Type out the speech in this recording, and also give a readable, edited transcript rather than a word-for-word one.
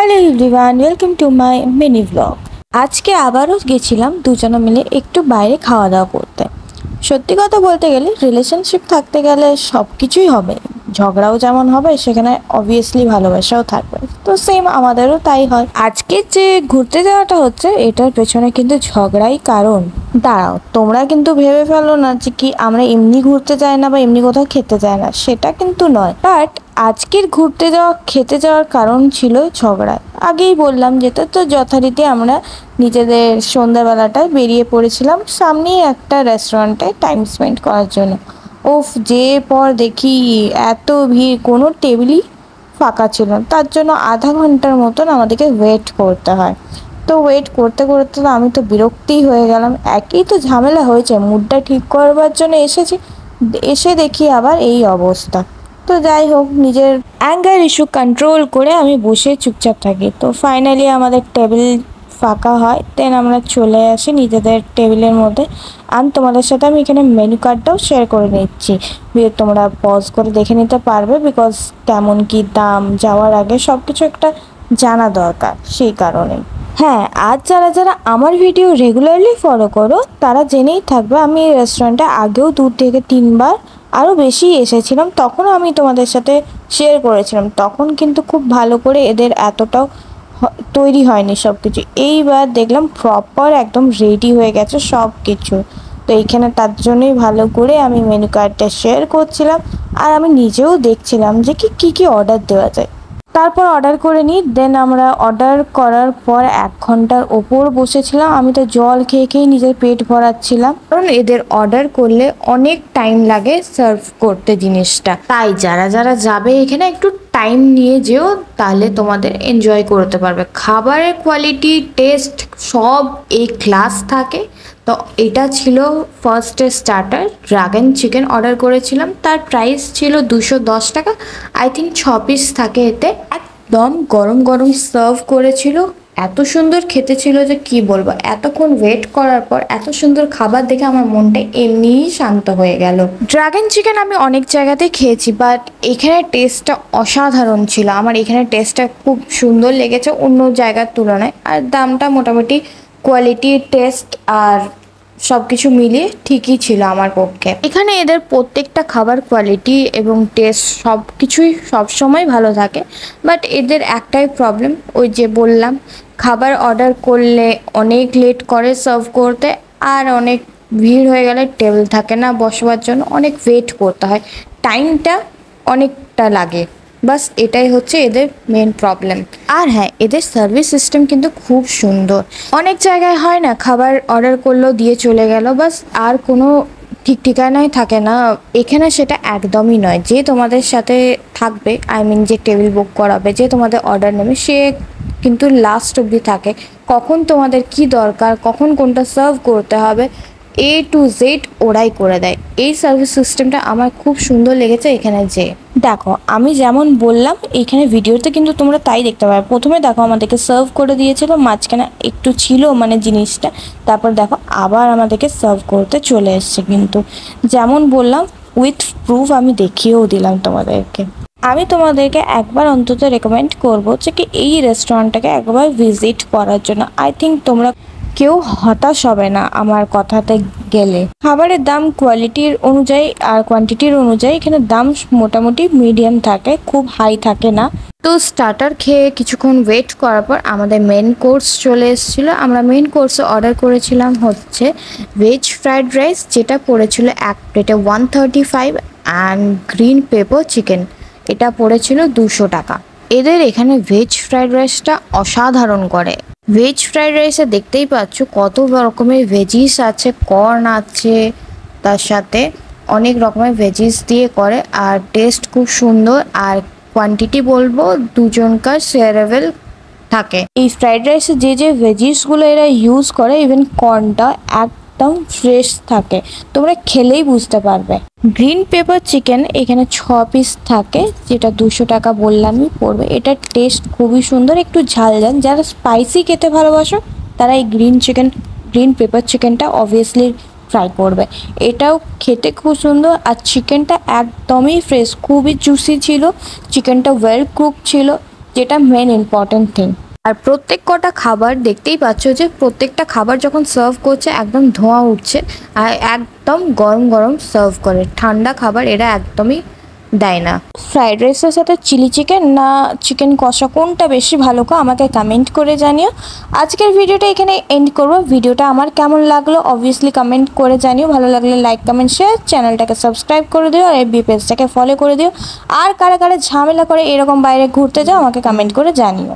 Hello everyone, welcome to my mini blog. আজকে আবারও গেছিলাম দুজনে মিলে একটু বাইরে খাওয়া দাওয়া করতে। সত্যি কথা বলতে গেলে রিলেশনশিপ থাকতে গেলে সব কিছুই হবে, ঝগড়াও যেমন হবে সেখানে অবভিয়াসলি ভালোবাসাও থাকবে। তো সেম আমাদেরও তাই হয়। আজকে যে ঘুরতে যাওয়াটা হচ্ছে এটার পেছনে কিন্তু ঝগড়াই কারণ। দাঁড়াও, তোমরা কিন্তু ভেবে ফেলো না যে কি আমরা এমনি ঘুরতে যাই না বা এমনি কোথাও খেতে যাই না, সেটা কিন্তু নয়। বাট আজকের ঘুরতে যাওয়া খেতে যাওয়ার কারণ ছিল ঝগড়া। আগেই বললাম যেটা, তো যথারীতি আমরা নিজেদের সন্ধ্যাবেলাটায় বেরিয়ে পড়েছিলাম সামনেই একটা রেস্টুরেন্টে টাইম স্পেন্ড করার জন্য। ওফ, যে পর দেখি এত ভিড়, কোনো টেবিলই ফাঁকা ছিল না। তার জন্য আধা ঘন্টার মতন আমাদেরকে ওয়েট করতে হয়। তো ওয়েট করতে করতে তো আমি তো বিরক্তিই হয়ে গেলাম। একই তো ঝামেলা হয়েছে, মুডটা ঠিক করবার জন্য এসেছি, এসে দেখি আবার এই অবস্থা। তো যাই হোক, নিজের অ্যাঙ্গার ইস্যু কন্ট্রোল করে আমি বসে চুপচাপ থাকি। তো ফাইনালি আমাদের টেবিল ফাঁকা হয়, দেন আমরা চলে আসি নিজেদের টেবিলের মধ্যে। আর তোমাদের সাথে আমি এখানে মেনু কার্ডটাও শেয়ার করে নিচ্ছি, তোমরা পজ করে দেখে নিতে পারবে, বিকজ কেমন কি দাম যাওয়ার আগে সব কিছু একটা জানা দরকার, সেই কারণেই। হ্যাঁ, আজ যারা যারা আমার ভিডিও রেগুলারলি ফলো করো তারা জেনেই থাকবে আমি এই রেস্টুরেন্টে আগেও 2 থেকে 3 বার আরও বেশি এসেছিলাম। তখনও আমি তোমাদের সাথে শেয়ার করেছিলাম, তখন কিন্তু খুব ভালো করে এদের এতটাও তৈরি হয়নি সব কিছু। এইবার দেখলাম প্রপার একদম রেডি হয়ে গেছে সব কিছু। তো এইখানে তার জন্যই ভালো করে আমি মেনু কার্ডটা শেয়ার করছিলাম, আর আমি নিজেও দেখছিলাম যে কী অর্ডার দেওয়া যায়। তারপর অর্ডার করে নিই। দেন আমরা অর্ডার করার পর 1 ঘন্টার ওপর বসেছিলাম। আমি তো জল খেয়ে খেয়ে নিজের পেট ভরাচ্ছিলাম, কারণ এদের অর্ডার করলে অনেক টাইম লাগে সার্ভ করতে জিনিসটা। তাই যারা যারা যাবে এখানে একটু টাইম নিয়ে যেও, তাহলে তোমাদের এনজয় করতে পারবে। খাবারের কোয়ালিটি, টেস্ট সব এই ক্লাস থাকে। তো এটা ছিল ফার্স্টে স্টার্টার ড্রাগন চিকেন অর্ডার করেছিলাম, তার প্রাইস ছিল 210 টাকা। আই থিঙ্ক 6 পিস থাকে এতে। একদম গরম গরম সার্ভ করেছিল, এত সুন্দর খেতে ছিল যে কি বলবো। এতক্ষণ ওয়েট করার পর এত সুন্দর খাবার দেখে আমার মনটা এমনিই শান্ত হয়ে গেল। ড্রাগন চিকেন আমি অনেক জায়গাতেই খেয়েছি, বাট এখানে টেস্টটা অসাধারণ ছিল। আমার এখানে টেস্টটা খুব সুন্দর লেগেছে অন্য জায়গার তুলনায়। আর দামটা মোটামুটি কোয়ালিটি, টেস্ট আর সব কিছু মিলিয়ে ঠিকই ছিল আমার পক্ষে। এখানে এদের প্রত্যেকটা খাবার কোয়ালিটি এবং টেস্ট সব কিছুই সবসময় ভালো থাকে। বাট এদের একটাই প্রবলেম, ওই যে বললাম, খাবার অর্ডার করলে অনেক লেট করে সার্ভ করতে, আর অনেক ভিড় হয়ে গেলে টেবিল থাকে না বসবার জন্য, অনেক ওয়েট করতে হয়, টাইমটা অনেকটা লাগে। বাস এটাই হচ্ছে এদের মেন প্রবলেম। আর হ্যাঁ, এদের সার্ভিস সিস্টেম কিন্তু খুব সুন্দর। অনেক জায়গায় হয় না, খাবার অর্ডার করলো দিয়ে চলে গেল, বাস আর কোনো ঠিক ঠিকানাই থাকে না। এখানে সেটা একদমই নয়। যে তোমাদের সাথে থাকবে, আই মিন যে টেবিল বুক করাবে, যে তোমাদের অর্ডার নেবে, সে কিন্তু লাস্ট অবধি থাকে। কখন তোমাদের কি দরকার, কখন কোনটা সার্ভ করতে হবে, A to Z ওরাই করে দেয়। এই সার্ভিস সিস্টেমটা আমার খুব সুন্দর লেগেছে এখানে। যে দেখো, আমি যেমন বললাম এইখানে ভিডিওতে কিন্তু তোমরা তাই দেখতে পাবে। প্রথমে দেখো আমাদেরকে সার্ভ করে দিয়েছিল, মাঝখানে একটু ছিল মানে জিনিসটা, তারপর দেখো আবার আমাদেরকে সার্ভ করতে চলে এসছে। কিন্তু যেমন বললাম, উইথ প্রুফ আমি দেখিয়েও দিলাম তোমাদেরকে। আমি তোমাদেরকে একবার অন্তত রেকমেন্ড করবো যে কি এই রেস্টুরেন্টটাকে একবার ভিজিট করার জন্য। আই থিঙ্ক তোমরা কেউ হতাশ হবে না আমার কথাতে গেলে। খাবারের দাম কোয়ালিটির অনুযায়ী আর কোয়ান্টিটির অনুযায়ী এখানে দাম মোটামুটি মিডিয়াম থাকে, খুব হাই থাকে না। তো স্টার্টার খেয়ে কিছুক্ষণ ওয়েট করার পর আমাদের মেন কোর্স চলে এসেছিলো। আমরা মেন কোর্সে অর্ডার করেছিলাম হচ্ছে ভেজ ফ্রাইড রাইস, যেটা পড়েছিল এক প্লেটে 135, অ্যান্ড গ্রিন পেপার চিকেন, এটা পড়েছিল 200 টাকা। এদের এখানে ভেজ ফ্রাইড রাইসটা অসাধারণ করে। ভেজ ফ্রাইড রাইসে দেখতেই পাচ্ছ কত রকমের ভেজিস আছে, কর্ন আছে, তার সাথে অনেক রকমের ভেজিস দিয়ে করে, আর টেস্ট খুব সুন্দর। আর কোয়ান্টিটি বলবো দুজনকার শেয়ারেবল থাকে। এই ফ্রাইড রাইসে যে যে ভেজিসগুলো এরা ইউজ করে, ইভেন কর্নটা একদম ফ্রেশ থাকে, তোমরা খেলেই বুঝতে পারবে। গ্রিন পেপার চিকেন এখানে 6 পিস থাকে, যেটা 200 টাকা বললামই পড়বে। এটার টেস্ট খুবই সুন্দর, একটু ঝাল ঝাল। যারা স্পাইসি খেতে ভালোবাসো তারা এই গ্রিন পেপার চিকেনটা অবভিয়াসলি ট্রাই করবে। এটাও খেতে খুব সুন্দর, আর চিকেনটা একদমই ফ্রেশ, খুবই জুসি ছিল। চিকেনটা ওয়েল কুক ছিল, যেটা মেন ইম্পর্টেন্ট থিং। আর প্রত্যেক কটা খাবার দেখতেই পাচ্ছ যে প্রত্যেকটা খাবার যখন সার্ভ করছে একদম ধোঁয়া উঠছে, আর একদম গরম গরম সার্ভ করে। ঠান্ডা খাবার এরা একদমই দেয় না। ফ্রাইড রাইসের সাথে চিলি চিকেন না চিকেন কষা কোনটা বেশি ভালো আমাকে কমেন্ট করে জানিও। আজকের ভিডিওটা এখানে এন্ড করবো। ভিডিওটা আমার কেমন লাগলো অবভিয়াসলি কমেন্ট করে জানিও। ভালো লাগলে লাইক কমেন্ট শেয়ার, চ্যানেলটাকে সাবস্ক্রাইব করে দিও আর FB পেজটাকে ফলো করে দিও। আর কারা কারা ঝামেলা করে এরকম বাইরে ঘুরতে যাও আমাকে কমেন্ট করে জানিও।